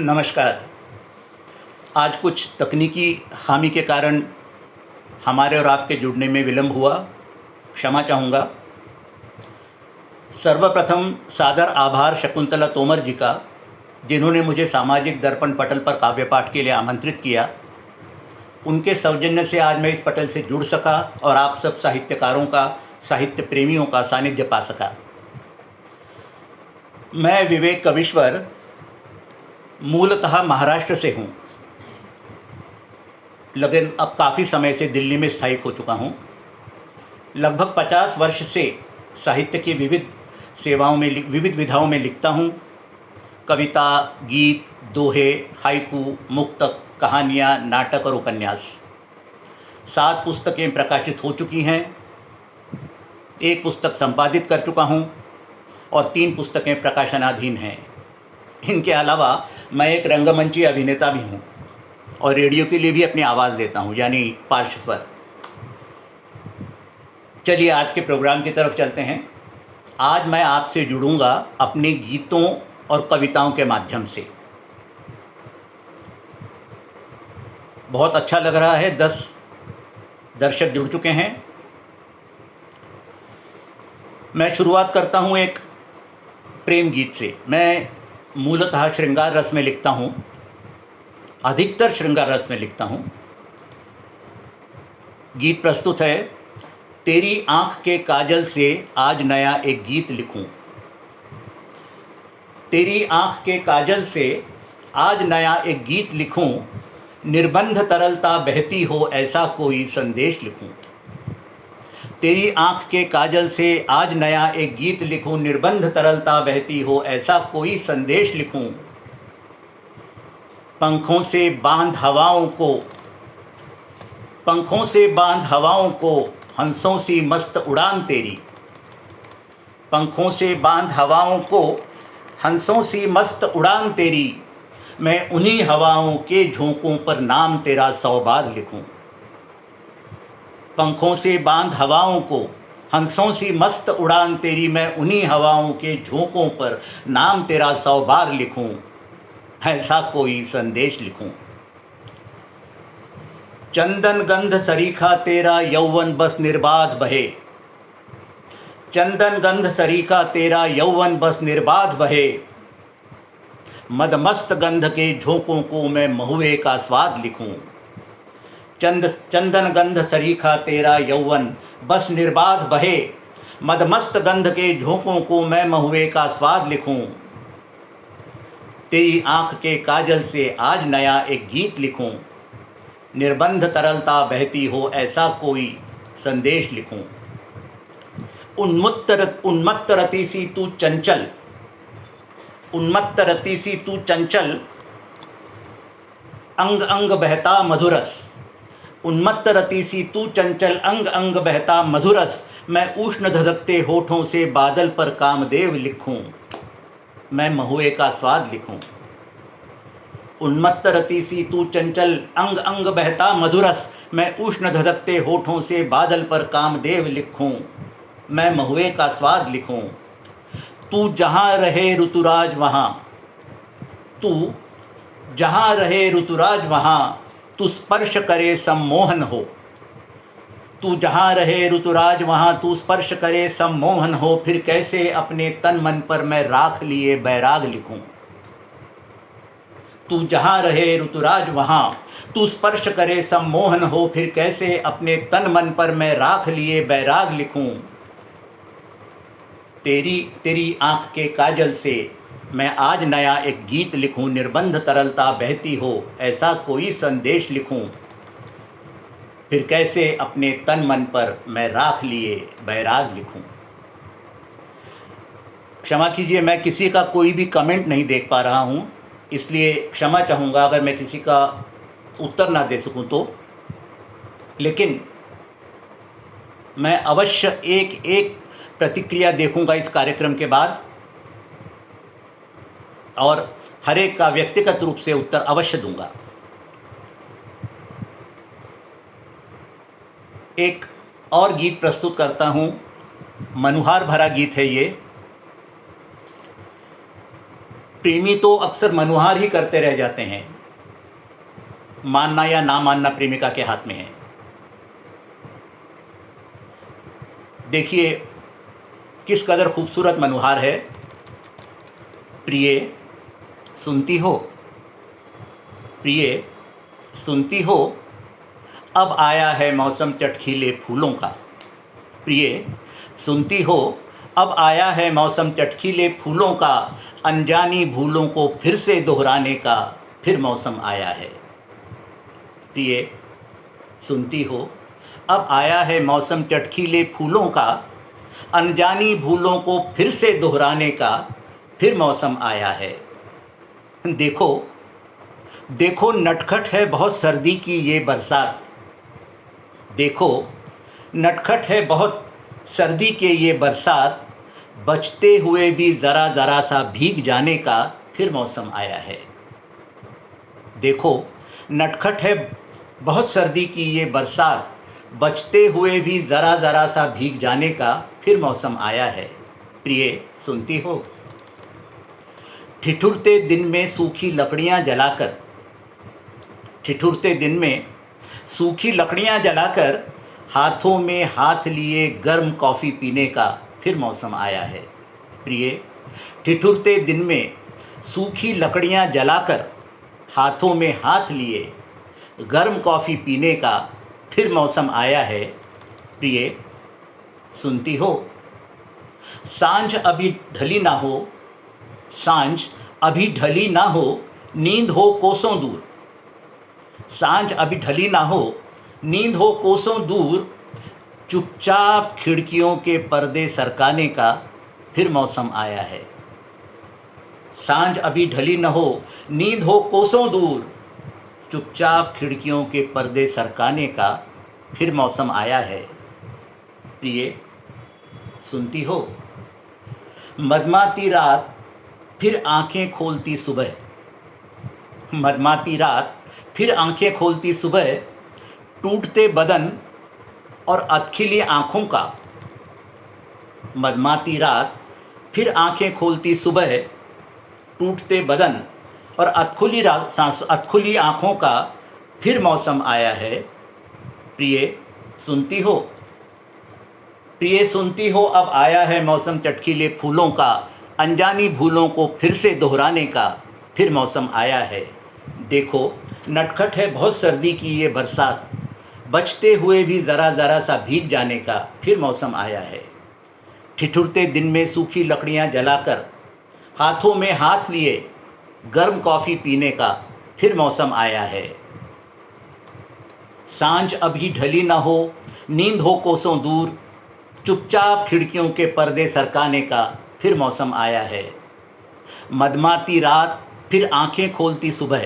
नमस्कार। आज कुछ तकनीकी खामी के कारण हमारे और आपके जुड़ने में विलंब हुआ, क्षमा चाहूँगा। सर्वप्रथम सादर आभार शकुंतला तोमर जी का, जिन्होंने मुझे सामाजिक दर्पण पटल पर काव्य पाठ के लिए आमंत्रित किया। उनके सौजन्य से आज मैं इस पटल से जुड़ सका और आप सब साहित्यकारों का, साहित्य प्रेमियों का सानिध्य पा सका। मैं विवेक कविश्वर मूलतः महाराष्ट्र से हूँ, लेकिन अब काफ़ी समय से दिल्ली में स्थायिक हो चुका हूँ। लगभग 50 वर्ष से साहित्य की विविध विधाओं में लिखता हूँ। कविता, गीत, दोहे, हाइकू, मुक्तक, कहानियाँ, नाटक और उपन्यास। 7 पुस्तकें प्रकाशित हो चुकी हैं। 1 पुस्तक संपादित कर चुका हूँ और 3 पुस्तकें प्रकाशनाधीन हैं। इनके अलावा मैं एक रंगमंची अभिनेता भी हूँ और रेडियो के लिए भी अपनी आवाज़ देता हूँ, यानी पार्श्व स्वर। चलिए आज के प्रोग्राम की तरफ चलते हैं। आज मैं आपसे जुड़ूंगा अपने गीतों और कविताओं के माध्यम से। बहुत अच्छा लग रहा है, 10 दर्शक जुड़ चुके हैं। मैं शुरुआत करता हूँ एक प्रेम गीत से। मैं मूलतः श्रृंगार रस में लिखता हूँ, अधिकतर श्रृंगार रस में लिखता हूँ। गीत प्रस्तुत है। तेरी आँख के काजल से आज नया एक गीत लिखूं। तेरी आँख के काजल से आज नया एक गीत लिखूं, निर्बंध तरलता बहती हो ऐसा कोई संदेश लिखूं। तेरी आँख के काजल से आज नया एक गीत लिखूं, निर्बंध तरलता बहती हो ऐसा कोई संदेश लिखूं। पंखों से बांध हवाओं को हंसों सी मस्त उड़ान तेरी। पंखों से बांध हवाओं को हंसों सी मस्त उड़ान तेरी। मैं उन्हीं हवाओं के झोंकों पर नाम तेरा 100 बार लिखूं। पंखों से बांध हवाओं को हंसों सी मस्त उड़ान तेरी। मैं उन्हीं हवाओं के झोंकों पर नाम तेरा 100 बार लिखूं, ऐसा कोई संदेश लिखूं। चंदन गंध सरीखा तेरा यौवन बस निर्बाध बहे। चंदन गंध सरीखा तेरा यौवन बस निर्बाध बहे। मदमस्त गंध के झोंकों को मैं महुए का स्वाद लिखूं। चंदन गंध सरीखा तेरा यौवन बस निर्बाध बहे। मदमस्त गंध के झोंकों को मैं महुए का स्वाद लिखूं। तेरी आँख के काजल से आज नया एक गीत लिखूं, निर्बंध तरलता बहती हो ऐसा कोई संदेश लिखूं। उन्मत्त रति सी तू चंचल, उन्मत्त रति सी तू चंचल, अंग अंग बहता मधुरस। उन्मत्त रति सी तू चंचल, अंग अंग बहता मधुरस। मैं उष्ण धधकते होठों से बादल पर कामदेव लिखूं, मैं महुए का स्वाद लिखूं। उन्मत्त रति सी तू चंचल, अंग अंग बहता मधुरस। मैं उष्ण धधकते होठों से बादल पर कामदेव लिखूं, मैं महुए का स्वाद लिखूं। तू जहाँ रहे ऋतुराज वहाँ, तू जहाँ रहे ऋतुराज वहाँ, तू स्पर्श करे सम्मोहन हो। तू जहाँ रहे ऋतुराज वहाँ, तू स्पर्श करे सम्मोहन हो। फिर कैसे अपने तन मन पर मैं राख लिए बैराग लिखूं। तू जहाँ रहे ऋतुराज वहाँ, तू स्पर्श करे सम्मोहन हो। फिर कैसे अपने तन मन पर मैं राख लिए बैराग लिखूं। तेरी आँख के काजल से मैं आज नया एक गीत लिखूं, निर्बंध तरलता बहती हो ऐसा कोई संदेश लिखूं। फिर कैसे अपने तन मन पर मैं राख लिए बैराग लिखूं। क्षमा कीजिए, मैं किसी का कोई भी कमेंट नहीं देख पा रहा हूं, इसलिए क्षमा चाहूँगा अगर मैं किसी का उत्तर ना दे सकूं तो। लेकिन मैं अवश्य एक एक प्रतिक्रिया देखूंगा इस कार्यक्रम के बाद और हर एक का व्यक्तिगत रूप से उत्तर अवश्य दूंगा। एक और गीत प्रस्तुत करता हूं, मनुहार भरा गीत है ये। प्रेमी तो अक्सर मनुहार ही करते रह जाते हैं, मानना या ना मानना प्रेमिका के हाथ में है। देखिए किस कदर खूबसूरत मनुहार है। प्रिय सुनती हो, प्रिय सुनती हो, अब आया है मौसम चटखीले फूलों का। प्रिय सुनती हो, अब आया है मौसम चटखीले फूलों का, अनजानी भूलों को फिर से दोहराने का फिर मौसम आया है। प्रिय सुनती हो, अब आया है मौसम चटखीले फूलों का, अनजानी भूलों को फिर से दोहराने का फिर मौसम आया है। देखो देखो नटखट है बहुत सर्दी की ये बरसात, देखो नटखट है बहुत सर्दी के ये बरसात, बचते हुए भी ज़रा ज़रा सा भीग जाने का फिर मौसम आया है। देखो नटखट है बहुत सर्दी की ये बरसात, बचते हुए भी ज़रा ज़रा सा भीग जाने का फिर मौसम आया है। प्रिय सुनती हो, ठिठुरते दिन में सूखी लकड़ियाँ जलाकर, ठिठुरते दिन में सूखी लकड़ियाँ जलाकर, हाथों में हाथ लिए गर्म कॉफ़ी पीने का फिर मौसम आया है। प्रिय ठिठुरते दिन में सूखी लकड़ियाँ जलाकर, हाथों में हाथ लिए गर्म कॉफ़ी पीने का फिर मौसम आया है। प्रिय सुनती हो, सांझ अभी ढली ना हो, सांझ अभी ढली ना हो, नींद हो कोसों दूर, सांझ अभी ढली ना हो, नींद हो कोसों दूर, चुपचाप खिड़कियों के पर्दे सरकाने का फिर मौसम आया है। सांझ अभी ढली न हो, नींद हो कोसों दूर, चुपचाप खिड़कियों के पर्दे सरकाने का फिर मौसम आया है। प्रिय सुनती हो, मदमाती रात फिर आंखें खोलती सुबह, मदमाती रात फिर आंखें खोलती सुबह, टूटते बदन और अधखिली आँखों का, मदमाती रात फिर आंखें खोलती सुबह, टूटते बदन और अधखुली आँखों का फिर मौसम आया है। प्रिय सुनती हो, प्रिय सुनती हो, अब आया है मौसम चटकीले फूलों का, अनजानी भूलों को फिर से दोहराने का फिर मौसम आया है। देखो नटखट है बहुत सर्दी की ये बरसात, बचते हुए भी ज़रा ज़रा सा भीग जाने का फिर मौसम आया है। ठिठुरते दिन में सूखी लकड़ियाँ जलाकर, हाथों में हाथ लिए गर्म कॉफ़ी पीने का फिर मौसम आया है। सांझ अभी ढली ना हो, नींद हो कोसों दूर, चुपचाप खिड़कियों के पर्दे सरकाने का फिर मौसम आया है। मदमाती रात फिर आंखें खोलती सुबह,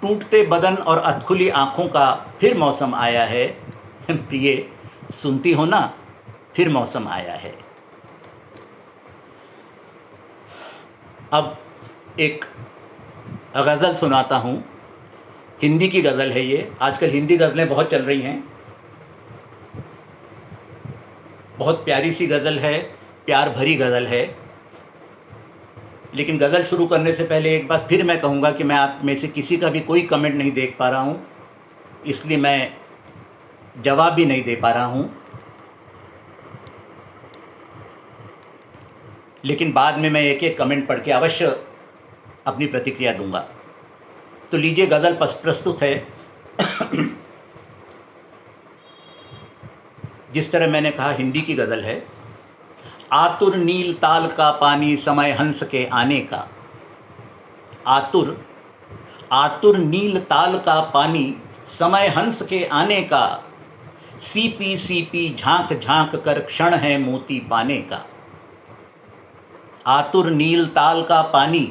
टूटते बदन और अधखुली आँखों का फिर मौसम आया है। प्रिय सुनती हो ना, फिर मौसम आया है। अब एक गज़ल सुनाता हूँ, हिंदी की गज़ल है ये। आजकल हिंदी गज़लें बहुत चल रही हैं, बहुत प्यारी सी गज़ल है, प्यार भरी गज़ल है। लेकिन गज़ल शुरू करने से पहले एक बार फिर मैं कहूँगा कि मैं आप में से किसी का भी कोई कमेंट नहीं देख पा रहा हूँ, इसलिए मैं जवाब भी नहीं दे पा रहा हूँ। लेकिन बाद में मैं एक एक कमेंट पढ़ के अवश्य अपनी प्रतिक्रिया दूंगा। तो लीजिए गज़ल प्रस्तुत है। जिस तरह मैंने कहा हिंदी की गज़ल है। आतुर नील ताल का पानी समय हंस के आने का, आतुर नील ताल का पानी समय हंस के आने का, सीपी सीपी झांक झांक कर क्षण है मोती पाने का। आतुर नील ताल का पानी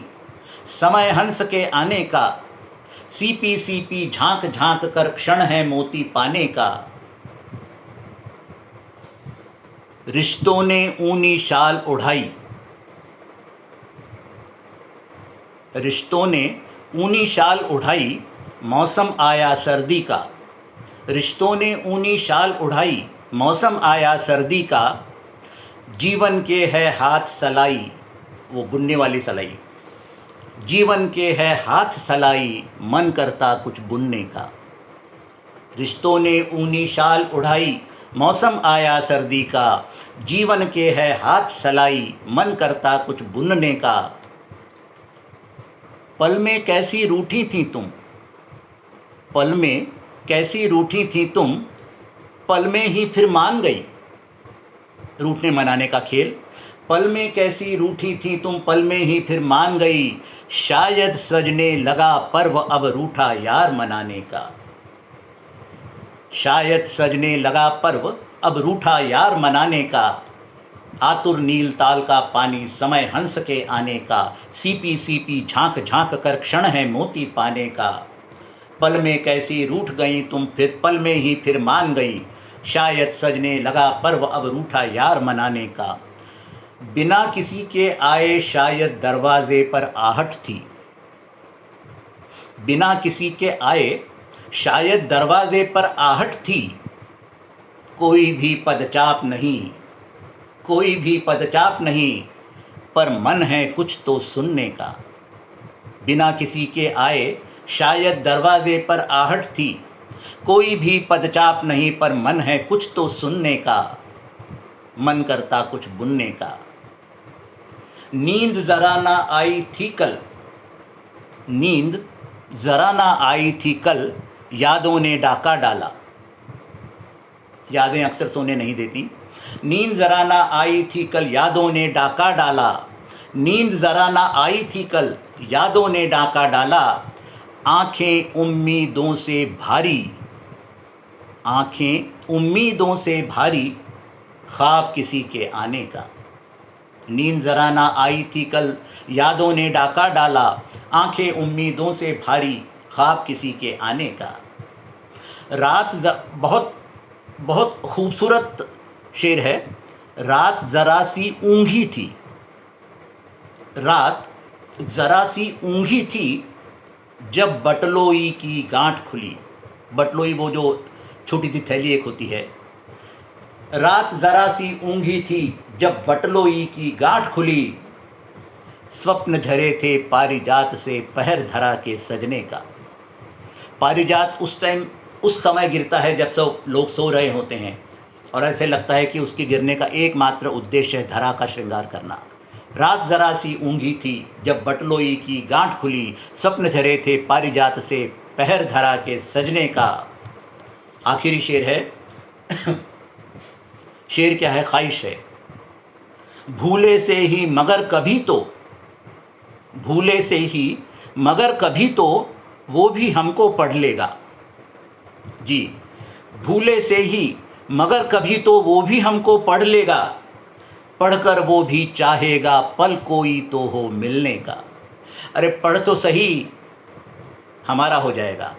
समय हंस के आने का, सीपी सीपी झांक झांक कर क्षण है मोती पाने का। रिश्तों ने ऊनी शाल उड़ाई, रिश्तों ने ऊनी शाल उड़ाई, मौसम आया सर्दी का। रिश्तों ने ऊनी शाल उड़ाई, मौसम आया सर्दी का। जीवन के है हाथ सलाई, वो बुनने वाली सलाई। जीवन के है हाथ सलाई, मन करता कुछ बुनने का। रिश्तों ने ऊनी शाल उड़ाई, मौसम आया सर्दी का। जीवन के है हाथ सलाई, मन करता कुछ बुनने का। पल में कैसी रूठी थी तुम, पल में कैसी रूठी थी तुम, पल में ही फिर मान गई। रूठने मनाने का खेल। पल में कैसी रूठी थी तुम, पल में ही फिर मान गई। शायद सजने लगा पर्व अब रूठा यार मनाने का। शायद सजने लगा पर्व अब रूठा यार मनाने का। आतुर नील ताल का पानी, समय हंस के आने का। सीपी सीपी झांक झांक कर क्षण है मोती पाने का। पल में कैसी रूठ गई तुम, फिर पल में ही फिर मान गई। शायद सजने लगा पर्व अब रूठा यार मनाने का। बिना किसी के आए शायद दरवाजे पर आहट थी। बिना किसी के आए शायद दरवाजे पर आहट थी। कोई भी पदचाप नहीं, कोई भी पदचाप नहीं, पर मन है कुछ तो सुनने का। बिना किसी के आए शायद दरवाजे पर आहट थी। कोई भी पदचाप नहीं, पर मन है कुछ तो सुनने का। मन करता कुछ बुनने का। नींद जरा ना आई थी कल, नींद जरा ना आई थी कल, यादों ने डाका डाला। यादें अक्सर सोने नहीं देती। नींद जरा ना आई थी कल, यादों ने डाका डाला। नींद जरा ना आई थी कल, यादों ने डाका डाला। आंखें उम्मीदों से भारी, आंखें उम्मीदों से भारी, ख्वाब किसी के आने का। नींद जरा ना आई थी कल, यादों ने डाका डाला। आंखें उम्मीदों से भारी, ख्वाब किसी के आने का। बहुत बहुत खूबसूरत शेर है। रात ज़रा सी ऊँघी थी, रात ज़रा सी ऊँघी थी, जब बटलोई की गांठ खुली। बटलोई वो जो छोटी सी थैली एक होती है। रात ज़रा सी ऊँघी थी, जब बटलोई की गांठ खुली। स्वप्न झरे थे पारिजात से, पहर धरा के सजने का। पारिजात उस समय गिरता है जब सब लोग सो रहे होते हैं, और ऐसे लगता है कि उसके गिरने का एकमात्र उद्देश्य है धरा का श्रृंगार करना। रात ज़रा सी ऊँघी थी, जब बटलोई की गांठ खुली। स्वप्न झरे थे पारिजात से, पहर धरा के सजने का। आखिरी शेर है। शेर क्या है? ख्वाहिश है। भूले से ही मगर कभी तो, भूले से ही मगर कभी तो, वो भी हमको पढ़ लेगा। जी, भूले से ही मगर कभी तो वो भी हमको पढ़ लेगा। पढ़कर वो भी चाहेगा पल कोई तो हो मिलने का। अरे पढ़ तो सही, हमारा हो जाएगा।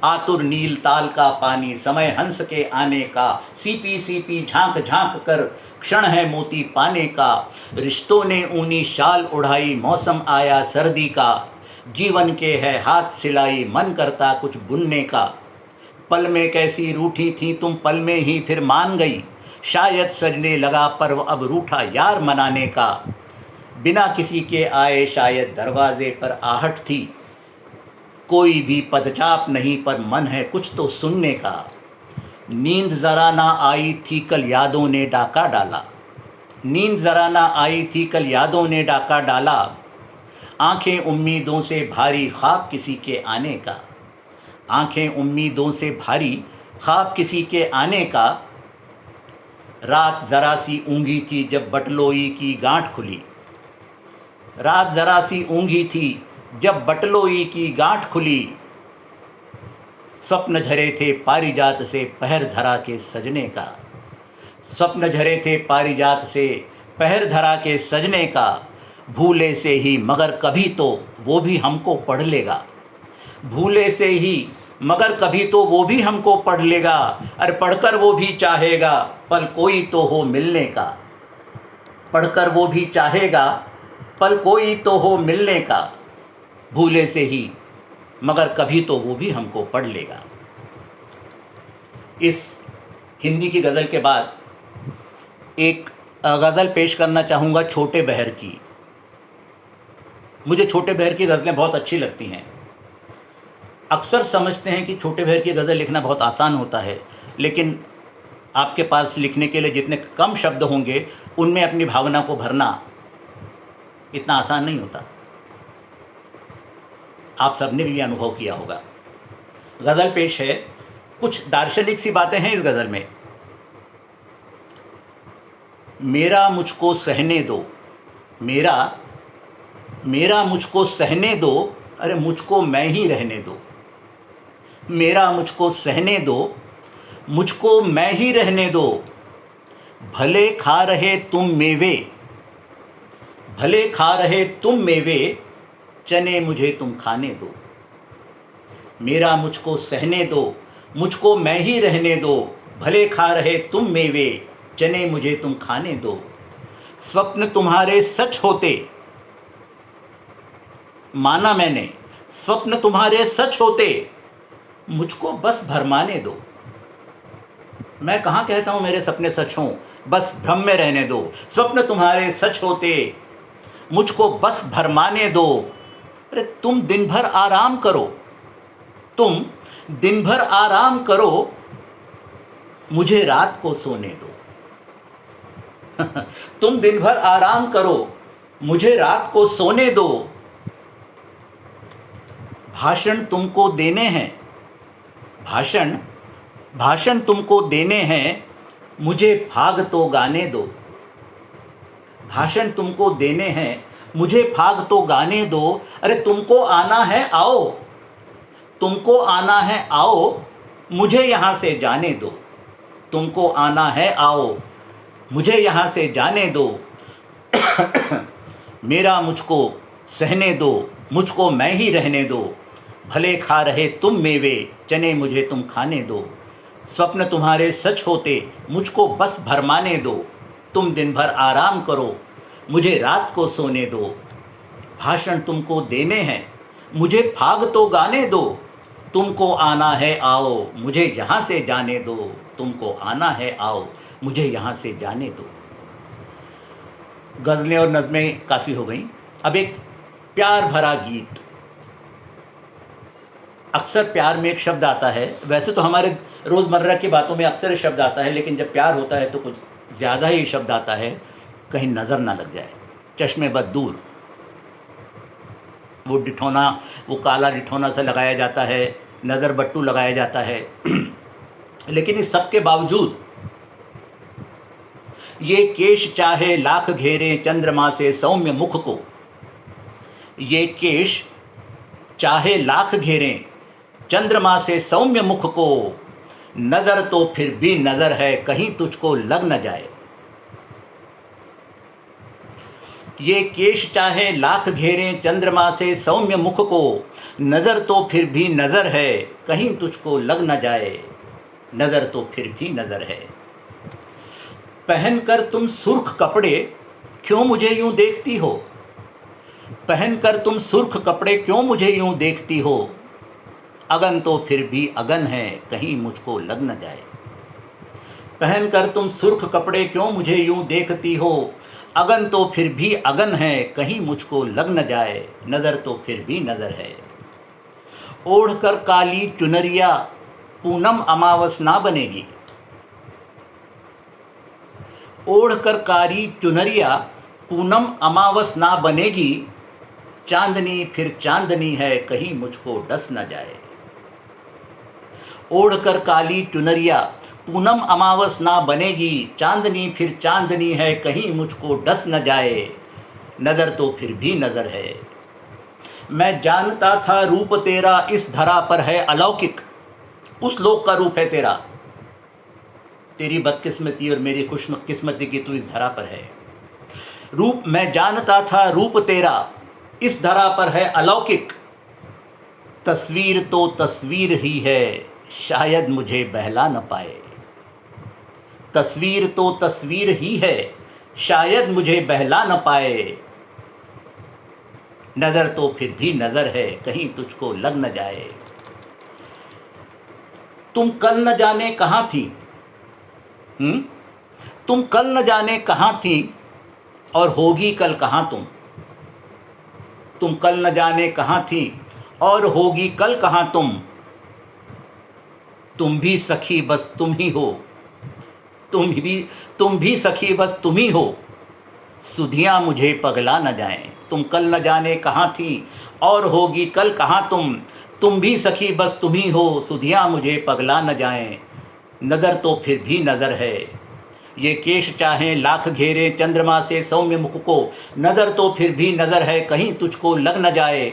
आतुर नील ताल का पानी, समय हंस के आने का। सीपी सीपी झांक झांक कर क्षण है मोती पाने का। रिश्तों ने ऊनी शाल उड़ाई, मौसम आया सर्दी का। जीवन के है हाथ सिलाई, मन करता कुछ बुनने का। पल में कैसी रूठी थी तुम, पल में ही फिर मान गई। शायद सजने लगा पर्व अब रूठा यार मनाने का। बिना किसी के आए शायद दरवाजे पर आहट थी। कोई भी पदचाप नहीं, पर मन है कुछ तो सुनने का। नींद जरा ना आई थी कल, यादों ने डाका डाला। नींद जरा ना आई थी कल, यादों ने डाका डाला। आंखें उम्मीदों से भारी, ख्वाब किसी के आने का। आंखें उम्मीदों से भारी, ख्वाब किसी के आने का। रात ज़रा सी ऊँघी थी, जब बटलोई की गांठ खुली। रात ज़रा सी ऊँघी थी, जब बटलोई की गांठ खुली। स्वप्न झरे थे पारिजात से, पहर धरा के सजने का। स्वप्न झरे थे पारिजात से, पहर धरा के सजने का। भूले से ही मगर कभी तो वो भी हमको पढ़ लेगा। भूले से ही मगर कभी तो वो भी हमको पढ़ लेगा। अरे पढ़कर वो भी चाहेगा पल कोई तो हो मिलने का। पढ़कर वो भी चाहेगा पल कोई तो हो मिलने का। भूले से ही मगर कभी तो वो भी हमको पढ़ लेगा। इस हिंदी की गज़ल के बाद एक गज़ल पेश करना चाहूँगा छोटे बहर की। मुझे छोटे बहर की गज़लें बहुत अच्छी लगती हैं। अक्सर समझते हैं कि छोटे बहर की गज़ल लिखना बहुत आसान होता है, लेकिन आपके पास लिखने के लिए जितने कम शब्द होंगे उनमें अपनी भावना को भरना इतना आसान नहीं होता। आप सबने भी अनुभव किया होगा। गज़ल पेश है, कुछ दार्शनिक सी बातें हैं इस गज़ल में। मेरा मुझको सहने दो, मेरा मुझको सहने दो, अरे मुझको मैं ही रहने दो। मेरा मुझको सहने दो, मुझको मैं ही रहने दो। भले खा रहे तुम मेवे, भले खा रहे तुम मेवे, चने मुझे तुम खाने दो। मेरा मुझको सहने दो, मुझको मैं ही रहने दो। भले खा रहे तुम मेवे, चने मुझे तुम खाने दो। स्वप्न तुम्हारे सच होते, माना मैंने, स्वप्न तुम्हारे सच होते, मुझको बस भरमाने दो। मैं कहाँ कहता हूँ मेरे सपने सच हों, बस भ्रम में रहने दो। स्वप्न तुम्हारे सच होते, मुझको बस भरमाने दो। अरे तुम दिन भर आराम करो, तुम दिन भर आराम करो, मुझे रात को सोने दो। तुम दिन भर आराम करो, मुझे रात को सोने दो। भाषण तुमको देने हैं, भाषण तुमको देने हैं, मुझे भाग तो गाने दो। भाषण तुमको देने हैं, मुझे भाग तो गाने दो। अरे तुमको आना है आओ, तुमको आना है आओ, मुझे यहाँ से जाने दो। तुमको आना है आओ, मुझे यहाँ से जाने दो। मेरा मुझको सहने दो, मुझको मैं ही रहने दो। भले खा रहे तुम मेवे, चने मुझे तुम खाने दो। स्वप्न तुम्हारे सच होते, मुझको बस भरमाने दो। तुम दिन भर आराम करो, मुझे रात को सोने दो। भाषण तुमको देने हैं, मुझे भाग तो गाने दो। तुमको आना है आओ, मुझे यहाँ से जाने दो। तुमको आना है आओ, मुझे यहाँ से जाने दो। गज़लें और नज़में काफ़ी हो गई। अब एक प्यार भरा गीत। अक्सर प्यार में एक शब्द आता है, वैसे तो हमारे रोज़मर्रा की बातों में अक्सर शब्द आता है, लेकिन जब प्यार होता है तो कुछ ज़्यादा ही शब्द आता है, कहीं नज़र ना लग जाए। चश्मे बद दूर, वो डिठौना, वो काला डिठौना सा लगाया जाता है, नज़र बट्टू लगाया जाता है। लेकिन इस सब के बावजूद ये केश चाहे लाख घेरे चंद्रमा से सौम्य मुख को, ये केश चाहे लाख घेरें चंद्रमा से सौम्य मुख को, नज़र तो फिर भी नज़र है, कहीं तुझको लग न जाए। ये केश चाहे लाख घेरें चंद्रमा से सौम्य मुख को, नज़र तो फिर भी नज़र है, कहीं तुझको लग न जाए। नज़र तो फिर भी नज़र है। पहनकर तुम सुर्ख कपड़े क्यों मुझे यूं देखती हो, पहनकर तुम सुर्ख कपड़े क्यों मुझे यूं देखती हो। अगन तो फिर भी अगन है, कहीं मुझको लग न जाए। पहनकर तुम सुर्ख कपड़े क्यों मुझे यूं देखती हो। अगन तो फिर भी अगन है, कहीं मुझको लग न जाए। नज़र तो फिर भी नज़र है। ओढ़कर काली चुनरिया पूनम अमावस ना बनेगी, ओढ़कर काली चुनरिया पूनम अमावस ना बनेगी। चांदनी फिर चांदनी है, कहीं मुझको डस न जाए। ओढ़कर काली चुनरिया पूनम अमावस ना बनेगी। चांदनी फिर चांदनी है, कहीं मुझको डस न जाए। नज़र तो फिर भी नज़र है। मैं जानता था रूप तेरा इस धरा पर है अलौकिक, उस लोक का रूप है तेरा। तेरी बदकिस्मती और मेरी खुशकिस्मती की तू इस धरा पर है। रूप मैं जानता था रूप तेरा इस धरा पर है अलौकिक। तस्वीर तो तस्वीर ही है, शायद मुझे बहला न पाए। तस्वीर तो तस्वीर ही है, शायद मुझे बहला न पाए। नज़र तो फिर भी नज़र है, कहीं तुझको लग न जाए। तुम कल न जाने कहाँ थी, तुम कल न जाने कहाँ थी, और होगी कल कहाँ तुम। तुम कल न जाने कहाँ थी और होगी कल कहाँ तुम भी सखी बस तुम ही हो, तुम भी सखी बस तुम ही हो, सुधियाँ मुझे पगला न जाएं। तुम कल न जाने कहाँ थी और होगी कल कहाँ तुम भी सखी बस तुम ही हो, सुधियाँ मुझे पगला न जाएं। नज़र तो फिर भी नज़र है, ये केश चाहें लाख घेरे चंद्रमा से सौम्य मुख को, नज़र तो फिर भी नज़र है, कहीं तुझको लग न जाए।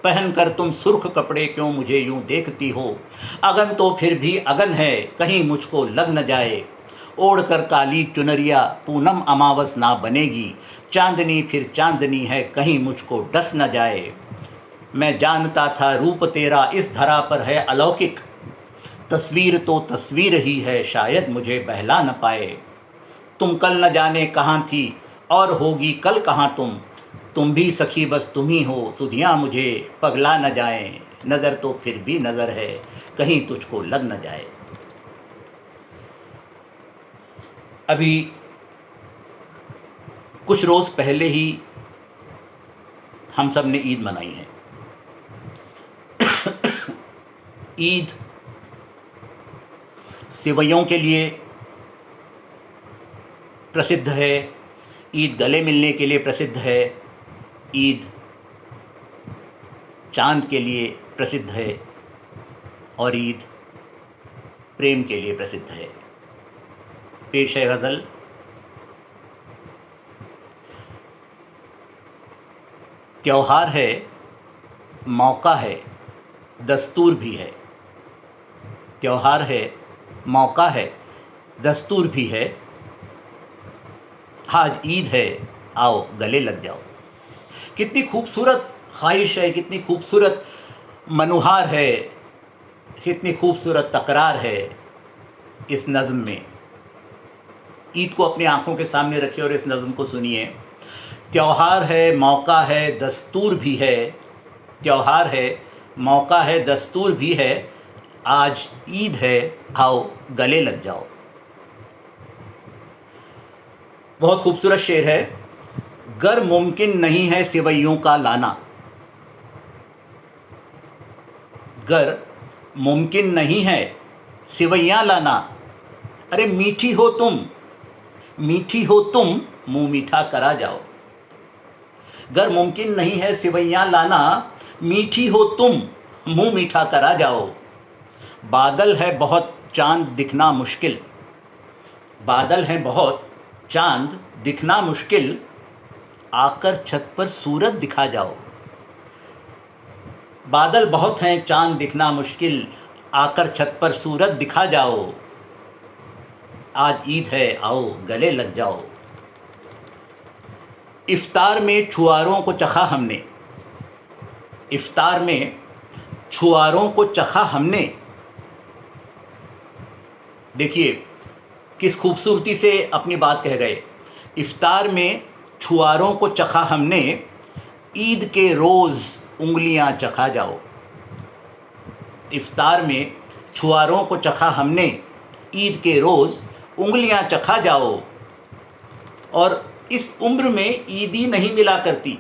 पहन कर तुम सुर्ख कपड़े क्यों मुझे यूं देखती हो, अगन तो फिर भी अगन है, कहीं मुझको लग न जाए। ओढ़ कर काली चुनरिया पूनम अमावस ना बनेगी, चांदनी फिर चांदनी है, कहीं मुझको डस न जाए। मैं जानता था रूप तेरा इस धरा पर है अलौकिक, तस्वीर तो तस्वीर ही है, शायद मुझे बहला न पाए। तुम कल न जाने कहाँ थी और होगी कल कहाँ तुम भी सखी बस तुम ही हो, सुधियाँ मुझे पगला न जाएं। नज़र तो फिर भी नज़र है, कहीं तुझको लग न जाए। अभी कुछ रोज़ पहले ही हम सब ने ईद मनाई है। ईद सेवइयों के लिए प्रसिद्ध है, ईद गले मिलने के लिए प्रसिद्ध है, ईद चांद के लिए प्रसिद्ध है और ईद प्रेम के लिए प्रसिद्ध है। पेश है गज़ल। त्योहार है, मौका है, दस्तूर भी है। त्योहार है, मौका है, दस्तूर भी है, आज ईद है, आओ गले लग जाओ। कितनी खूबसूरत ख्वाहिश है, कितनी खूबसूरत मनुहार है, कितनी खूबसूरत तकरार है इस नज़्म में। ईद को अपनी आंखों के सामने रखिए और इस नज़्म को सुनिए। त्योहार है, मौका है, दस्तूर भी है। त्योहार है, मौका है, दस्तूर भी है, आज ईद है, आओ गले लग जाओ। बहुत खूबसूरत शेर है। गर मुमकिन नहीं है सिवैयों का लाना, गर मुमकिन नहीं है सिवैयाँ लाना, अरे मीठी हो तुम, मीठी हो तुम, मुँह मीठा करा जाओ। गर मुमकिन नहीं है सिवैयाँ लाना, मीठी हो तुम, मुँह मीठा करा जाओ। बादल है बहुत चांद दिखना मुश्किल, बादल है बहुत चांद दिखना मुश्किल, आकर छत पर सूरज दिखा जाओ। बादल बहुत हैं चांद दिखना मुश्किल, आकर छत पर सूरज दिखा जाओ। आज ईद है, आओ गले लग जाओ। इफ्तार में छुआरों को चखा हमने, इफ्तार में छुआरों को चखा हमने। देखिए किस खूबसूरती से अपनी बात कह गए। इफ्तार में छुआरों को चखा हमने, ईद के रोज़ उंगलियां चखा जाओ। इफ्तार में छुआरों को चखा हमने, ईद के रोज़ उंगलियां चखा जाओ। और इस उम्र में ईदी नहीं मिला करती,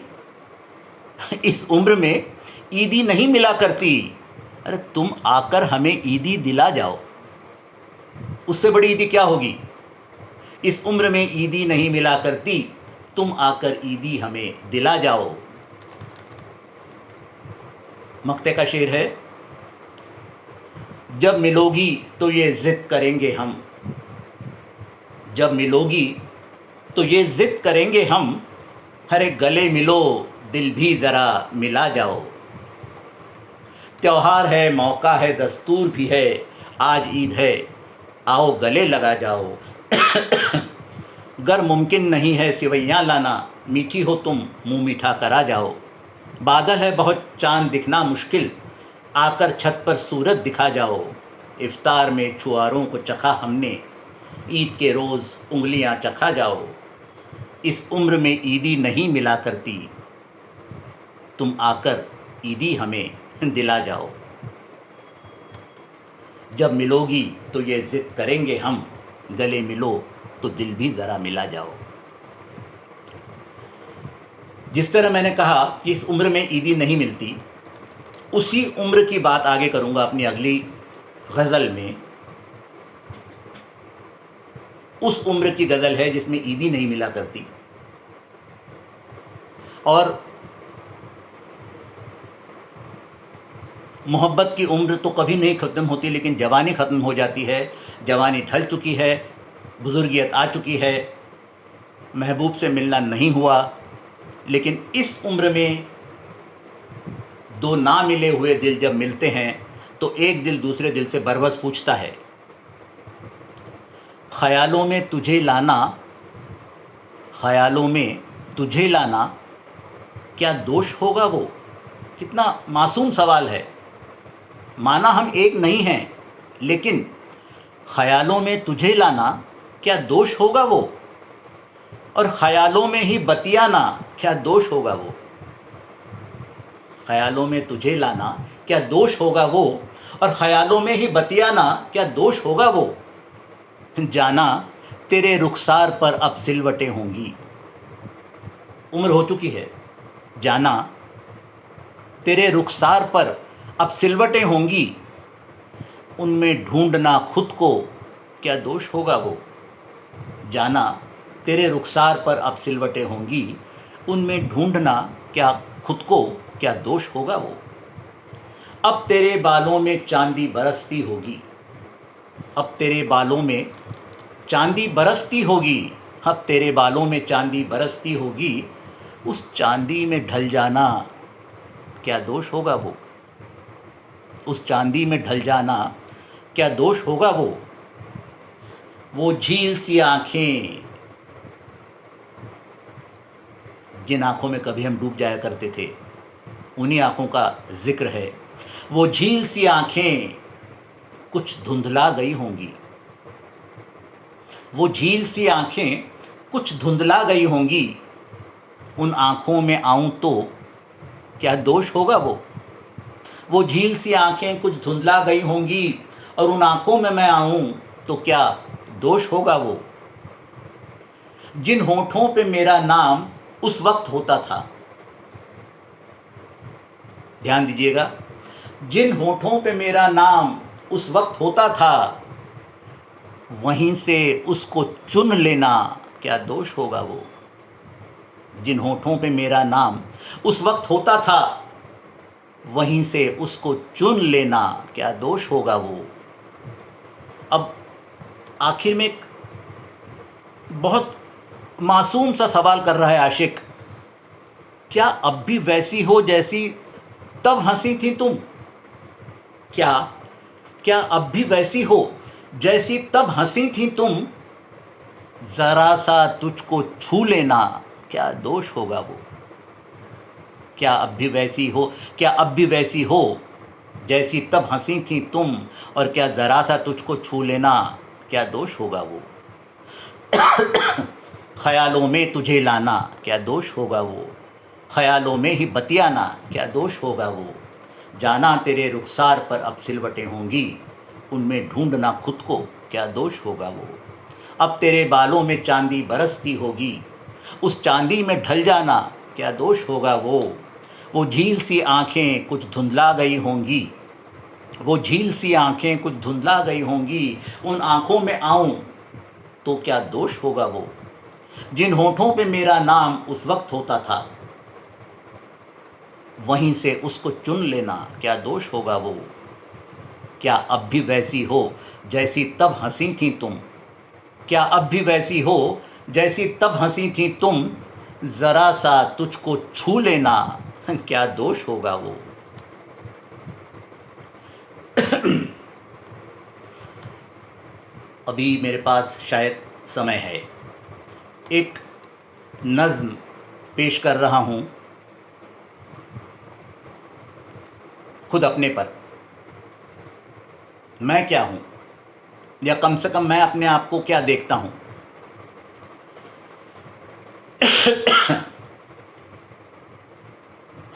इस उम्र में ईदी नहीं मिला करती, अरे तुम आकर हमें ईदी दिला जाओ। उससे बड़ी ईदी क्या होगी। इस उम्र में ईदी नहीं मिला करती, तुम आकर ईदी हमें दिला जाओ। मक्ते का शेर है। जब मिलोगी तो ये ज़िद करेंगे हम, जब मिलोगी तो ये ज़िद करेंगे हम, हरे गले मिलो दिल भी ज़रा मिला जाओ। त्योहार है, मौका है, दस्तूर भी है, आज ईद है, आओ गले लगा जाओ। गर मुमकिन नहीं है सिवैयाँ लाना, मीठी हो तुम, मुँह मीठा करा जाओ। बादल है बहुत चांद दिखना मुश्किल, आकर छत पर सूरज दिखा जाओ। इफ्तार में छुआरों को चखा हमने, ईद के रोज़ उंगलियां चखा जाओ। इस उम्र में ईदी नहीं मिला करती, तुम आकर ईदी हमें दिला जाओ। जब मिलोगी तो ये ज़िद करेंगे हम, गले मिलो तो दिल भी ज़रा मिला जाओ। जिस तरह मैंने कहा कि इस उम्र में ईदी नहीं मिलती, उसी उम्र की बात आगे करूँगा अपनी अगली गज़ल में। उस उम्र की गज़ल है जिसमें ईदी नहीं मिला करती, और मोहब्बत की उम्र तो कभी नहीं ख़त्म होती, लेकिन जवानी ख़त्म हो जाती है। जवानी ढल चुकी है, बुज़ुर्गियत आ चुकी है, महबूब से मिलना नहीं हुआ। लेकिन इस उम्र में दो ना मिले हुए दिल जब मिलते हैं तो एक दिल दूसरे दिल से बरबस पूछता है, ख़यालों में तुझे लाना, ख़यालों में तुझे लाना क्या दोष होगा वो। कितना मासूम सवाल है। माना हम एक नहीं हैं, लेकिन ख़यालों में तुझे लाना क्या दोष होगा वो, और ख़यालों में ही बतियाना क्या दोष होगा वो। ख़यालों में तुझे लाना क्या दोष होगा वो, और ख़यालों में ही बतियाना क्या दोष होगा वो। जाना तेरे रुखसार पर अब सिलवटें होंगी। उम्र हो चुकी है, जाना तेरे रुखसार पर अब सिलवटें होंगी। उनमें ढूंढना खुद को क्या दोष होगा वो। जाना तेरे रुखसार पर अब सिलवटें होंगी, उनमें ढूंढना क्या खुद को क्या दोष होगा वो। अब तेरे बालों में चांदी बरसती होगी, अब तेरे बालों में चांदी बरसती होगी, अब तेरे बालों में चांदी बरसती होगी। उस चांदी में ढल जाना क्या दोष होगा वो, उस चांदी में ढल जाना क्या दोष होगा वो। वो झील सी आँखें, जिन आँखों में कभी हम डूब जाया करते थे, उन्हीं आँखों का जिक्र है। वो झील सी आँखें कुछ धुंधला गई होंगी, वो झील सी आँखें कुछ धुंधला गई होंगी। उन आँखों में आऊं तो क्या दोष होगा वो झील सी आँखें कुछ धुंधला गई होंगी, और उन आँखों में मैं आऊं तो क्या दोष होगा वो। जिन होठों पे मेरा नाम उस वक्त होता था, ध्यान दीजिएगा, जिन होठों पे मेरा नाम उस वक्त होता था, वहीं से उसको चुन लेना क्या दोष होगा वो। जिन होठों पे मेरा नाम उस वक्त होता था, वहीं से उसको चुन लेना क्या दोष होगा वो। अब आखिर में एक बहुत मासूम सा सवाल कर रहा है आशिक, क्या अब भी वैसी हो जैसी तब हंसी थी तुम। क्या अब भी वैसी हो जैसी तब हंसी थी तुम। ज़रा सा तुझको छू लेना क्या दोष होगा वो। क्या अब भी वैसी हो, क्या अब भी वैसी हो जैसी तब हंसी थी तुम, और क्या ज़रा सा तुझको छू लेना क्या दोष होगा वो। ख़यालों में तुझे लाना क्या दोष होगा वो, ख़यालों में ही बतियाना क्या दोष होगा वो। जाना तेरे रुखसार पर अब सिलवटें होंगी, उनमें ढूंढना खुद को क्या दोष होगा वो। अब तेरे बालों में चांदी बरसती होगी, उस चांदी में ढल जाना क्या दोष होगा वो झील सी आँखें कुछ धुंधला गई होंगी, वो झील सी आँखें कुछ धुंधला गई होंगी। उन आँखों में आऊं तो क्या दोष होगा वो। जिन होठों पे मेरा नाम उस वक्त होता था, वहीं से उसको चुन लेना क्या दोष होगा वो। क्या अब भी वैसी हो जैसी तब हंसी थी तुम, क्या अब भी वैसी हो जैसी तब हंसी थी तुम। ज़रा सा तुझको छू लेना क्या दोष होगा वो। अभी मेरे पास शायद समय है, एक नज़्म पेश कर रहा हूँ खुद अपने पर। मैं क्या हूँ, या कम से कम मैं अपने आप को क्या देखता हूँ।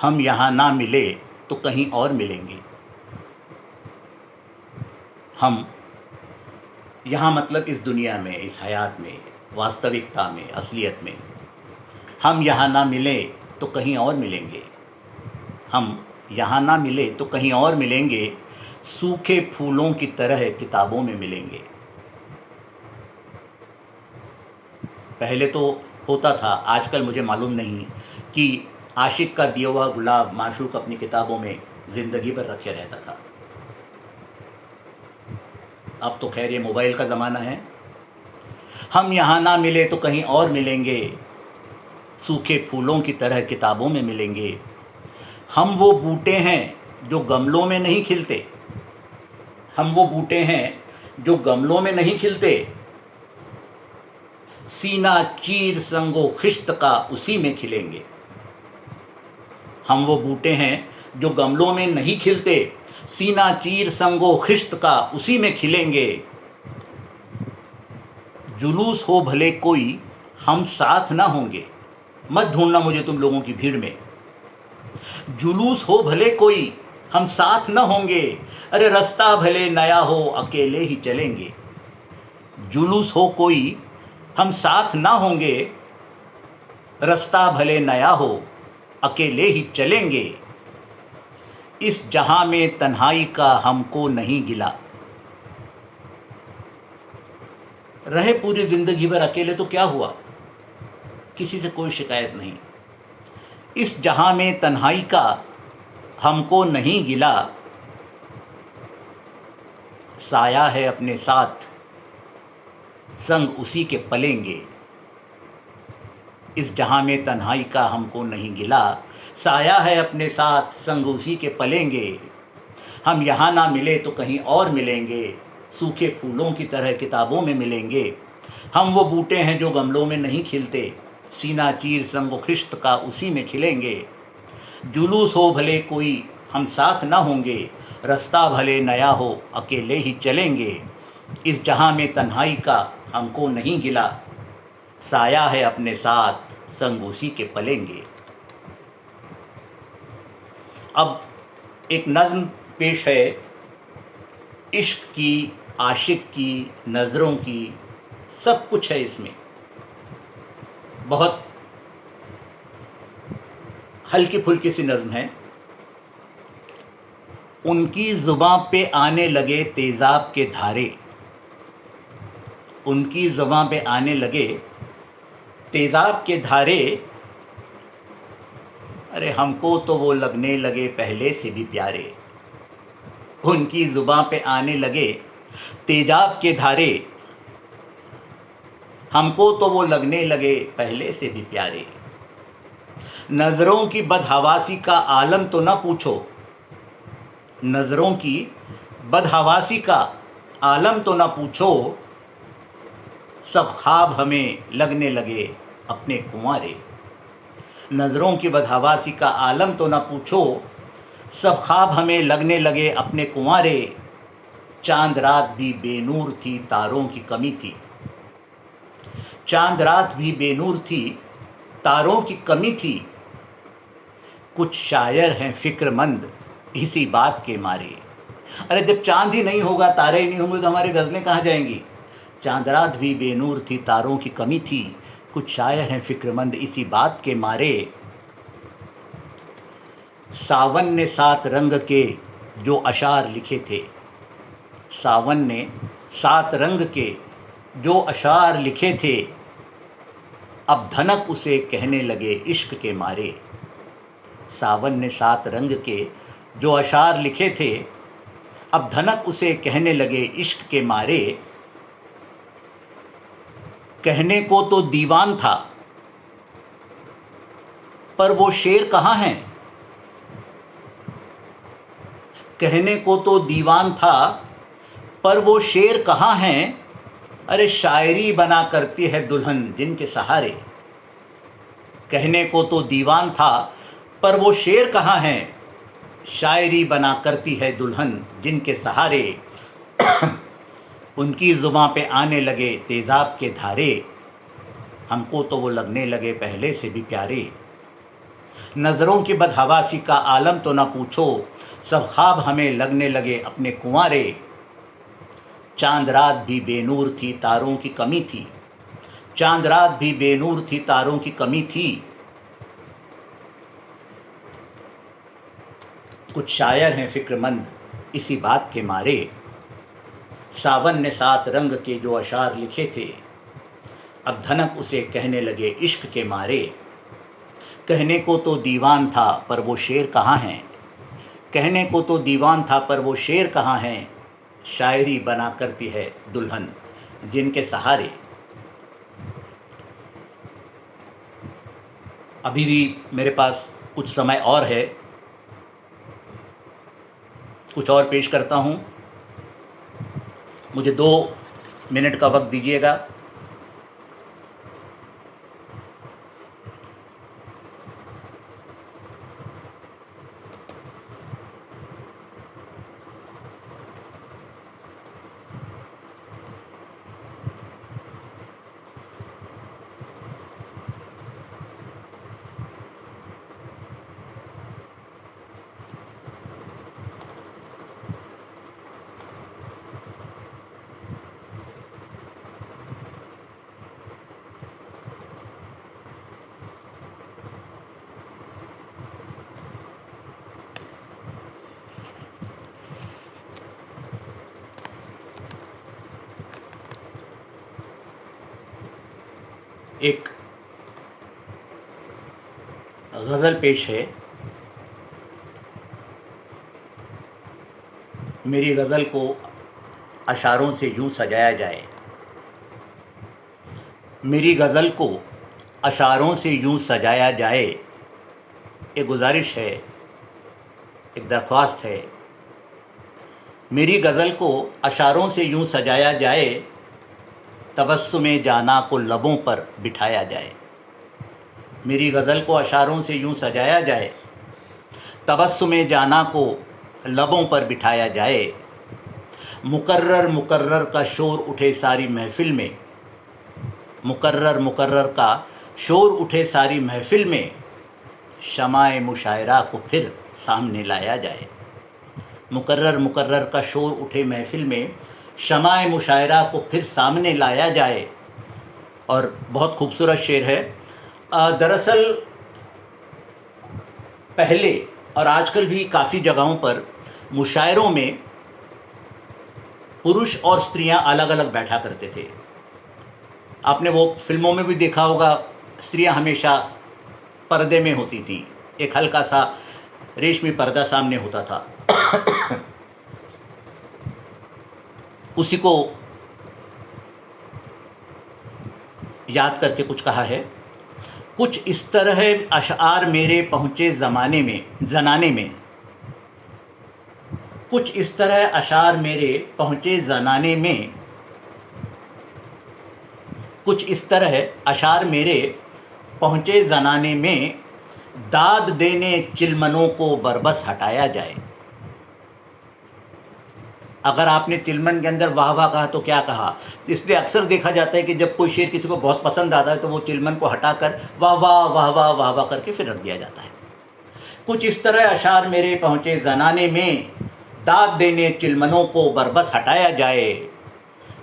हम यहाँ ना मिले तो कहीं और मिलेंगे। हम यहाँ मतलब इस दुनिया में, इस हयात में, वास्तविकता में, असलियत में। हम यहाँ ना मिले तो कहीं और मिलेंगे, हम यहाँ ना मिले तो कहीं और मिलेंगे, सूखे फूलों की तरह किताबों में मिलेंगे। पहले तो होता था, आजकल मुझे मालूम नहीं, कि आशिक का दिया हुआ गुलाब माशूक अपनी किताबों में ज़िंदगी भर रखे रहता था। अब तो खैर ये मोबाइल का ज़माना है। हम यहाँ ना मिले तो कहीं और मिलेंगे, सूखे फूलों की तरह किताबों में मिलेंगे। हम वो बूटे हैं जो गमलों में नहीं खिलते, हम वो बूटे हैं जो गमलों में नहीं खिलते, सीना चीर संगो खिश्त का उसी में खिलेंगे। हम वो बूटे हैं जो गमलों में नहीं खिलते, सीना चीर संगो खिश्त का उसी में खिलेंगे। जुलूस हो भले कोई हम साथ ना होंगे, मत ढूंढना मुझे तुम लोगों की भीड़ में। जुलूस हो भले कोई हम साथ न होंगे, अरे रास्ता भले नया हो अकेले ही चलेंगे। जुलूस हो कोई हम साथ ना होंगे, रास्ता भले नया हो अकेले ही चलेंगे। इस जहां में तन्हाई का हमको नहीं गिला, रहे पूरी जिंदगी भर अकेले तो क्या हुआ, किसी से कोई शिकायत नहीं। इस जहां में तन्हाई का हमको नहीं गिला, साया है अपने साथ संग उसी के पलेंगे। इस जहां में तन्हाई का हमको नहीं गिला, साया है अपने साथ संग उसी के पलेंगे। हम यहाँ ना मिले तो कहीं और मिलेंगे, सूखे फूलों की तरह किताबों में मिलेंगे। हम वो बूटे हैं जो गमलों में नहीं खिलते, सीना चीर संग खिश्त का उसी में खिलेंगे। जुलूस हो भले कोई हम साथ ना होंगे, रास्ता भले नया हो अकेले ही चलेंगे। इस जहां में तन्हाई का हमको नहीं गिला, साया है अपने साथ संग उसी के पलेंगे। अब एक नज़्म पेश है, इश्क की, आशिक की, नज़रों की, सब कुछ है इसमें। बहुत हल्की फुल्की सी नज़्म है। उनकी ज़ुबां पे आने लगे तेज़ाब के धारे, उनकी ज़ुबां पे आने लगे तेज़ाब के धारे, अरे हमको तो वो लगने लगे पहले से भी प्यारे। उनकी ज़ुबां पे आने लगे तेज़ाब के धारे, हमको तो वो लगने लगे पहले से भी प्यारे। नज़रों की बदहवासी का आलम तो ना पूछो, नज़रों की बदहवासी का आलम तो ना पूछो, सब ख्वाब हमें लगने लगे अपने कुंवारे। नज़रों की बदहवासी का आलम तो ना पूछो, सब ख्वाब हमें लगने लगे अपने कुंवारे। चांद रात भी बेनूर थी, तारों की कमी थी, चांद रात भी बेनूर थी, तारों की कमी थी। कुछ शायर हैं फ़िक्रमंद इसी बात के मारे। अरे जब चांद ही नहीं होगा, तारे ही नहीं होंगे तो हमारी गज़लें कहाँ जाएंगी। चांद रात भी बेनूर थी, तारों की कमी थी, कुछ शायर हैं फ़िक्रमंद इसी बात के मारे। सावन ने 7 रंग के जो अशार लिखे थे, सावन ने 7 रंग के जो अशार लिखे थे, अब धनक उसे कहने लगे इश्क के मारे। सावन ने 7 रंग के जो अशार लिखे थे, अब धनक उसे कहने लगे इश्क के मारे। कहने को तो दीवान था, पर वो शेर कहाँ हैं। कहने को तो दीवान था, पर वो शेर कहाँ हैं। अरे शायरी बना करती है दुल्हन जिनके सहारे। कहने को तो दीवान था, पर वो शेर कहाँ हैं। शायरी बना करती है दुल्हन जिनके सहारे। उनकी ज़ुबां पे आने लगे तेज़ाब के धारे, हमको तो वो लगने लगे पहले से भी प्यारे। नज़रों की बदहवासी का आलम तो ना पूछो, सब ख्वाब हमें लगने लगे अपने कुंवारे। चांद रात भी बेनूर थी, तारों की कमी थी, चांद रात भी बेनूर थी, तारों की कमी थी। कुछ शायर हैं फ़िक्रमंद इसी बात के मारे, सावन ने 7 रंग के जो अशार लिखे थे, अब धनक उसे कहने लगे इश्क के मारे। कहने को तो दीवान था पर वो शेर कहाँ हैं, कहने को तो दीवान था पर वो शेर कहाँ हैं। शायरी बना करती है दुल्हन जिनके सहारे। अभी भी मेरे पास कुछ समय और है, कुछ और पेश करता हूँ। मुझे 2 मिनट का वक्त दीजिएगा। एक गज़ल पेश है। मेरी गज़ल को अशारों से यूँ सजाया जाए, मेरी गज़ल को अशारों से यूँ सजाया जाए। एक गुजारिश है, एक दरख्वास्त है। मेरी गज़ल को अशारों से यूँ सजाया जाए, तबस्सुमे जाना को लबों पर बिठाया जाए। मेरी गज़ल को अशारों से यूँ सजाया जाए, तबस्सुमे जाना को लबों पर बिठाया जाए। मुकर्रर मुकर्रर का शोर उठे सारी महफ़िल में, मुकर्रर मुकर्रर का शोर उठे सारी महफ़िल में। शमाए मुशायरा को फिर सामने लाया जाए। मुकर्रर मुकर्रर का शोर उठे महफ़िल में, शमाए मुशायरा को फिर सामने लाया जाए। और बहुत खूबसूरत शेर है। दरअसल पहले और आजकल भी काफ़ी जगहों पर मुशायरों में पुरुष और स्त्रियां अलग अलग बैठा करते थे। आपने वो फिल्मों में भी देखा होगा, स्त्रियां हमेशा पर्दे में होती थी, एक हल्का सा रेशमी पर्दा सामने होता था। उसी को याद करके कुछ कहा है। कुछ इस तरह अशआर मेरे पहुँचे ज़माने में ज़नाने में, कुछ इस तरह अशार मेरे पहुँचे ज़नाने में, कुछ इस तरह अशार मेरे पहुँचे ज़नाने में। दाद देने चिलमनों को बरबस हटाया जाए। अगर आपने चिलमन के अंदर वाह वाह कहा तो क्या कहा, इसलिए अक्सर देखा जाता है कि जब कोई शेर किसी को बहुत पसंद आता है तो वो चिलमन को हटाकर वाह वाह वाह वाह वाह वाह करके फिर रख दिया जाता है। कुछ इस तरह अशार मेरे पहुँचे ज़नाने में, दाद देने चिलमनों को बरबस हटाया जाए।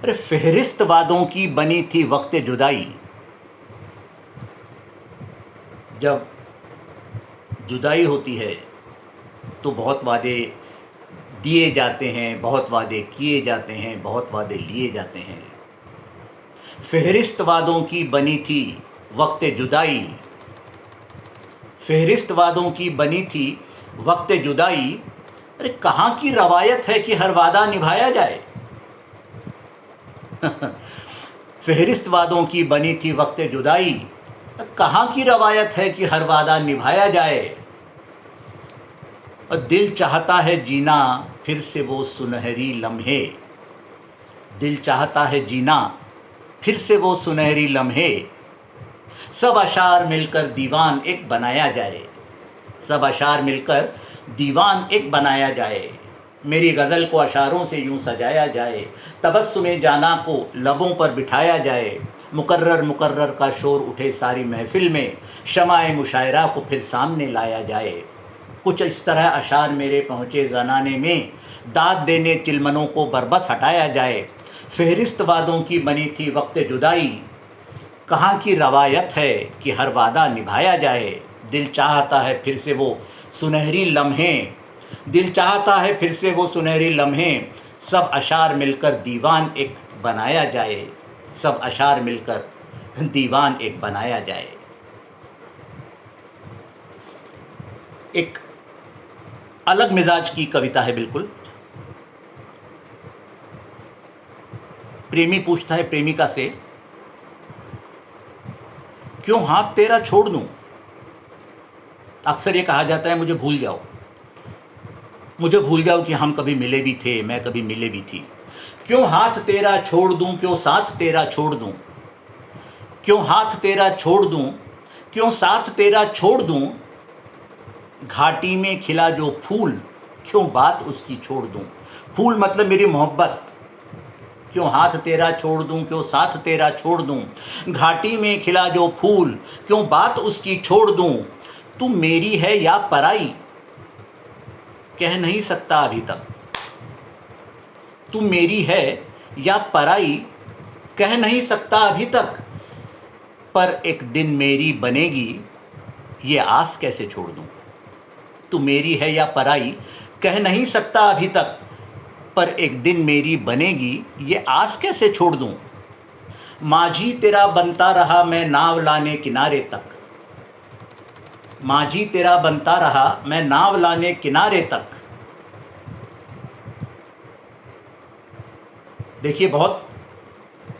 अरे फहरिस्त वादों की बनी थी वक्त जुदाई। जब जुदाई होती है तो बहुत वादे दिए जाते हैं, बहुत वादे किए जाते हैं, बहुत वादे लिए जाते हैं। फहरिस्त वादों की बनी थी वक्त जुदाई, फहरिस्त वादों की बनी थी वक्त जुदाई। अरे कहाँ की रवायत है कि हर वादा निभाया जाए। फहरिस्त वादों की बनी थी वक्त जुदाई, कहाँ की रवायत है कि हर वादा निभाया जाए। और दिल चाहता है जीना फिर से वो सुनहरी लम्हे, दिल चाहता है जीना फिर से वो सुनहरी लम्हे। सब अशार मिलकर दीवान एक बनाया जाए, सब अशार मिलकर दीवान एक बनाया जाए। मेरी गज़ल को अशारों से यूँ सजाया जाए, तबस्सुमे जाना को लबों पर बिठाया जाए। मुकर्रर मुकर्रर का शोर उठे सारी महफ़िल में, शमाए मुशायरा को फिर सामने लाया जाए। कुछ इस तरह अशार मेरे पहुँचे ज़नाने में, दाद देने चिलमनों को बरबस हटाया जाए। फहरिस्त वादों की बनी थी वक्त जुदाई, कहाँ की रवायत है कि हर वादा निभाया जाए। दिल चाहता है फिर से वो सुनहरी लम्हे, दिल चाहता है फिर से वो सुनहरे लम्हे, सब अशार मिलकर दीवान एक बनाया जाए, सब अशार मिलकर दीवान एक बनाया जाए। एक अलग मिजाज की कविता है बिल्कुल। प्रेमी पूछता है प्रेमिका से, क्यों हाथ तेरा छोड़ दूं? अक्सर ये कहा जाता है मुझे भूल जाओ, मुझे भूल जाओ कि हम कभी मिले भी थे, मैं कभी मिले भी थी। क्यों हाथ तेरा छोड़ दूं, क्यों साथ तेरा छोड़ दूं, क्यों हाथ तेरा छोड़ दूं, क्यों साथ तेरा छोड़ दूं, घाटी में खिला जो फूल, क्यों बात उसकी छोड़ दूं। फूल मतलब मेरी मोहब्बत। क्यों हाथ तेरा छोड़ दूं, क्यों साथ तेरा छोड़ दूं, घाटी में खिला जो फूल, क्यों बात उसकी छोड़ दूं। तू मेरी है या पराई, कह नहीं सकता अभी तक। तू मेरी है या पराई, कह नहीं सकता अभी तक, पर एक दिन मेरी बनेगी, ये आस कैसे छोड़ दूं। तू मेरी है या पराई, कह नहीं सकता अभी तक, पर एक दिन मेरी बनेगी, ये आस कैसे छोड़ दूं। माझी तेरा बनता रहा मैं नाव लाने किनारे तक, माझी तेरा बनता रहा मैं नाव लाने किनारे तक। देखिए बहुत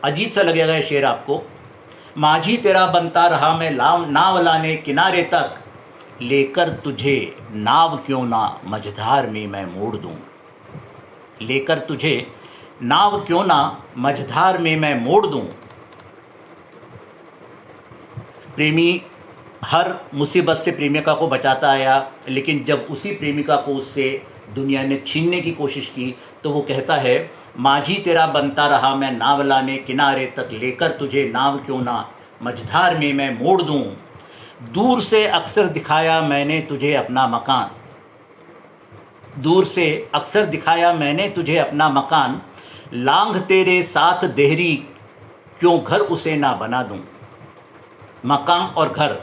अजीब सा लगेगा ये शेर आपको। माझी तेरा बनता रहा मैं नाव लाने किनारे तक, लेकर तुझे नाव क्यों ना मझधार में मैं मोड़ दूं। लेकर तुझे नाव क्यों ना मझधार में मैं मोड़ दूं। प्रेमी हर मुसीबत से प्रेमिका को बचाता आया, लेकिन जब उसी प्रेमिका को उससे दुनिया ने छीनने की कोशिश की तो वो कहता है, माझी तेरा बनता रहा मैं नाव लाने किनारे तक, लेकर तुझे नाव क्यों ना मझधार में मैं मोड़ दूं। दूर से अक्सर दिखाया मैंने तुझे अपना मकान, दूर से अक्सर दिखाया मैंने तुझे अपना मकान, लांघ तेरे साथ देहरी, क्यों घर उसे ना बना दूं। मकान और घर,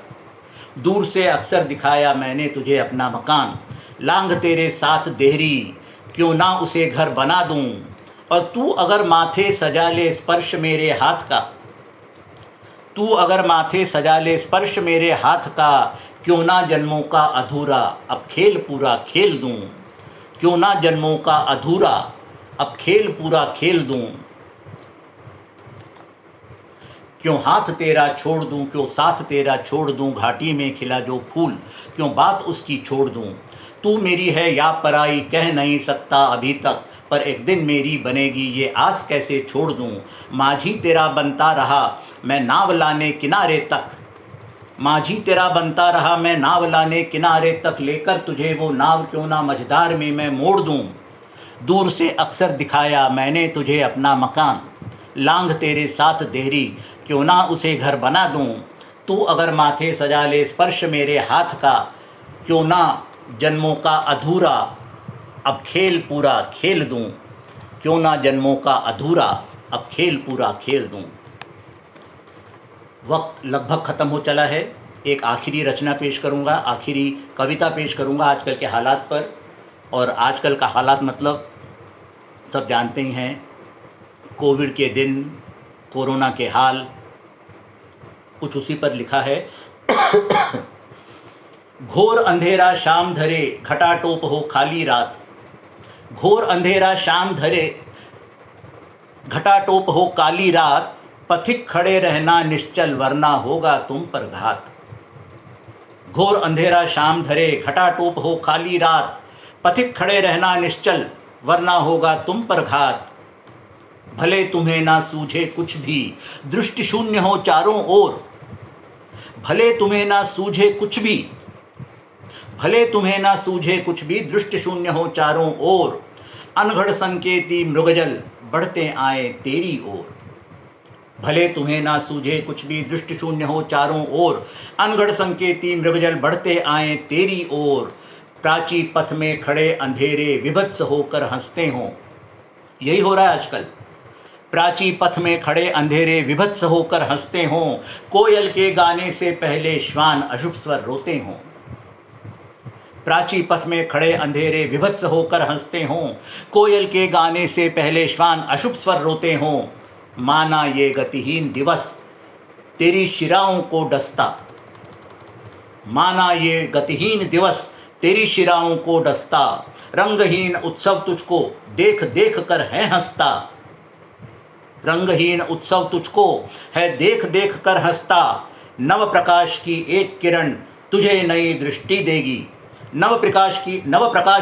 दूर से अक्सर दिखाया मैंने तुझे अपना मकान, लांघ तेरे साथ देहरी, क्यों ना उसे घर बना दूं। और तू अगर माथे सजा ले स्पर्श मेरे हाथ का, तू अगर माथे सजा ले स्पर्श मेरे हाथ का, क्यों ना जन्मों का अधूरा अब खेल पूरा खेल दूं। क्यों ना जन्मों का अधूरा अब खेल पूरा खेल दूं। क्यों हाथ तेरा छोड़ दूं, क्यों साथ तेरा छोड़ दूं, घाटी में खिला जो फूल, क्यों बात उसकी छोड़ दूं। तू मेरी है या पराई, कह नहीं सकता अभी तक, पर एक दिन मेरी बनेगी, ये आस कैसे छोड़ दूं। माझी तेरा बनता रहा मैं नाव लाने किनारे तक, माझी तेरा बनता रहा मैं नाव लाने किनारे तक, लेकर तुझे वो नाव क्यों ना मझधार में मैं मोड़ दूं। दूर से अक्सर दिखाया मैंने तुझे अपना मकान, लांघ तेरे साथ देहरी, क्यों ना उसे घर बना दूं। तू अगर माथे सजा ले स्पर्श मेरे हाथ का, क्यों ना जन्मों का अधूरा अब खेल पूरा खेल दूं। क्यों ना जन्मों का अधूरा अब खेल पूरा खेल दूं। वक्त लगभग ख़त्म हो चला है। एक आखिरी रचना पेश करूंगा, आखिरी कविता पेश करूंगा आजकल के हालात पर। और आजकल का हालात मतलब सब जानते ही हैं, कोविड के दिन, कोरोना के हाल, कुछ उसी पर लिखा है। घोर अंधेरा शाम धरे घटाटोप हो खाली रात, घोर अंधेरा शाम धरे घटाटोप हो काली रात, पथिक खड़े रहना निश्चल वरना होगा तुम पर घात। घोर अंधेरा शाम धरे घटाटोप हो खाली रात, पथिक खड़े रहना निश्चल वरना होगा तुम पर घात। भले तुम्हें ना सूझे कुछ भी दृष्टि शून्य हो चारों ओर, भले तुम्हें ना सूझे कुछ भी, भले तुम्हें ना सूझे कुछ भी दृष्टि शून्य हो चारों ओर, अनघड़ संकेती मृगजल बढ़ते आए तेरी ओर। भले तुम्हें ना सूझे कुछ भी दृष्टि शून्य हो चारों ओर, अनगढ़ संकेती मृगजल बढ़ते आए तेरी ओर। प्राची पथ में खड़े अंधेरे विभत्स होकर हंसते हों, यही हो रहा है आजकल। प्राची पथ में खड़े अंधेरे विभत्स होकर हंसते हों, कोयल के गाने से पहले श्वान अशुभ स्वर रोते हों। प्राची पथ में खड़े अंधेरे विभत्स होकर हंसते हों, कोयल के गाने से पहले श्वान अशुभ स्वर रोते हों, माना ये गतिहीन दिवस तेरी शिराओं को डसता, माना ये गतिहीन दिवस तेरी शिराओं को डसता, रंगहीन उत्सव तुझको देख देख कर है हंसता, रंगहीन उत्सव तुझको है देख देख कर हंसता, नव प्रकाश की एक किरण तुझे नई दृष्टि देगी, नव प्रकाश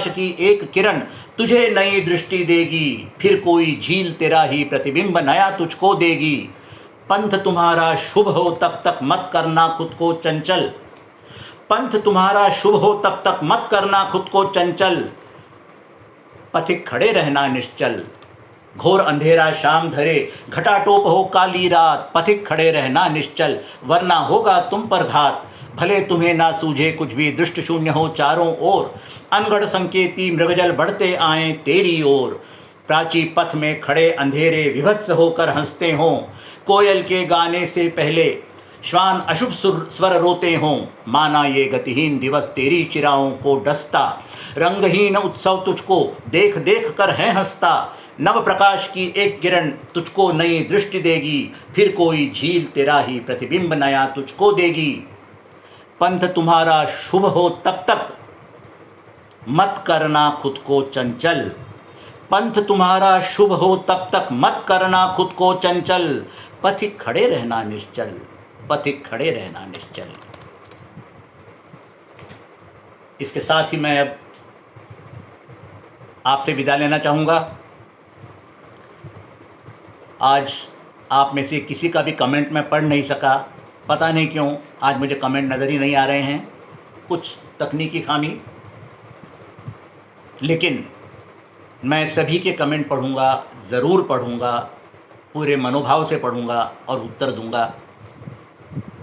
की एक किरण तुझे नई दृष्टि देगी, फिर कोई झील तेरा ही प्रतिबिंब नया तुझको देगी, पंथ तुम्हारा शुभ हो तब तक मत करना खुद को चंचल, पंथ तुम्हारा शुभ हो तब तक मत करना खुद को चंचल, पथिक खड़े रहना निश्चल, घोर अंधेरा शाम धरे घटाटोप हो काली रात, पथिक खड़े रहना निश्चल वरना होगा तुम पर घात, भले तुम्हें ना सूझे कुछ भी दृष्ट शून्य हो चारों ओर, अनगढ़ संकेती मृगजल बढ़ते आए तेरी ओर, प्राची पथ में खड़े अंधेरे विभत्स होकर हंसते हों, कोयल के गाने से पहले श्वान अशुभ स्वर रोते हों, माना ये गतिहीन दिवस तेरी चिराओं को डसता, रंगहीन उत्सव तुझको देख देख कर है हंसता, नव प्रकाश की एक किरण तुझको नई दृष्टि देगी, फिर कोई झील तेरा ही प्रतिबिंब नया तुझको देगी, पंथ तुम्हारा शुभ हो तब तक मत करना खुद को चंचल, पंथ तुम्हारा शुभ हो तब तक मत करना खुद को चंचल, पथिक खड़े रहना निश्चल, पथिक खड़े रहना निश्चल। इसके साथ ही मैं अब आपसे विदा लेना चाहूँगा। आज आप में से किसी का भी कमेंट मैं पढ़ नहीं सका, पता नहीं क्यों आज मुझे कमेंट नज़र ही नहीं आ रहे हैं, कुछ तकनीकी खामी, लेकिन मैं सभी के कमेंट पढ़ूँगा, ज़रूर पढ़ूँगा, पूरे मनोभाव से पढ़ूँगा और उत्तर दूँगा।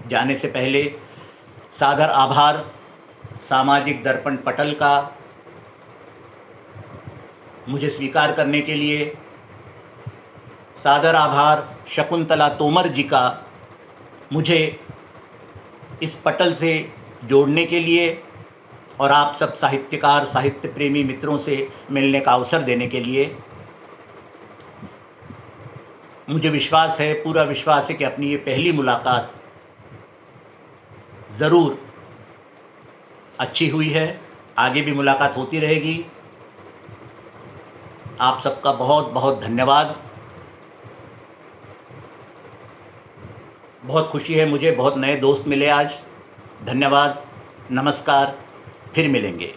जाने से पहले सादर आभार सामाजिक दर्पण पटल का मुझे स्वीकार करने के लिए, सादर आभार शकुंतला तोमर जी का मुझे इस पटल से जोड़ने के लिए और आप सब साहित्यकार साहित्य प्रेमी मित्रों से मिलने का अवसर देने के लिए। मुझे विश्वास है, पूरा विश्वास है कि अपनी ये पहली मुलाकात ज़रूर अच्छी हुई है, आगे भी मुलाकात होती रहेगी। आप सबका बहुत बहुत धन्यवाद। बहुत खुशी है मुझे, बहुत नए दोस्त मिले आज। धन्यवाद, नमस्कार, फिर मिलेंगे।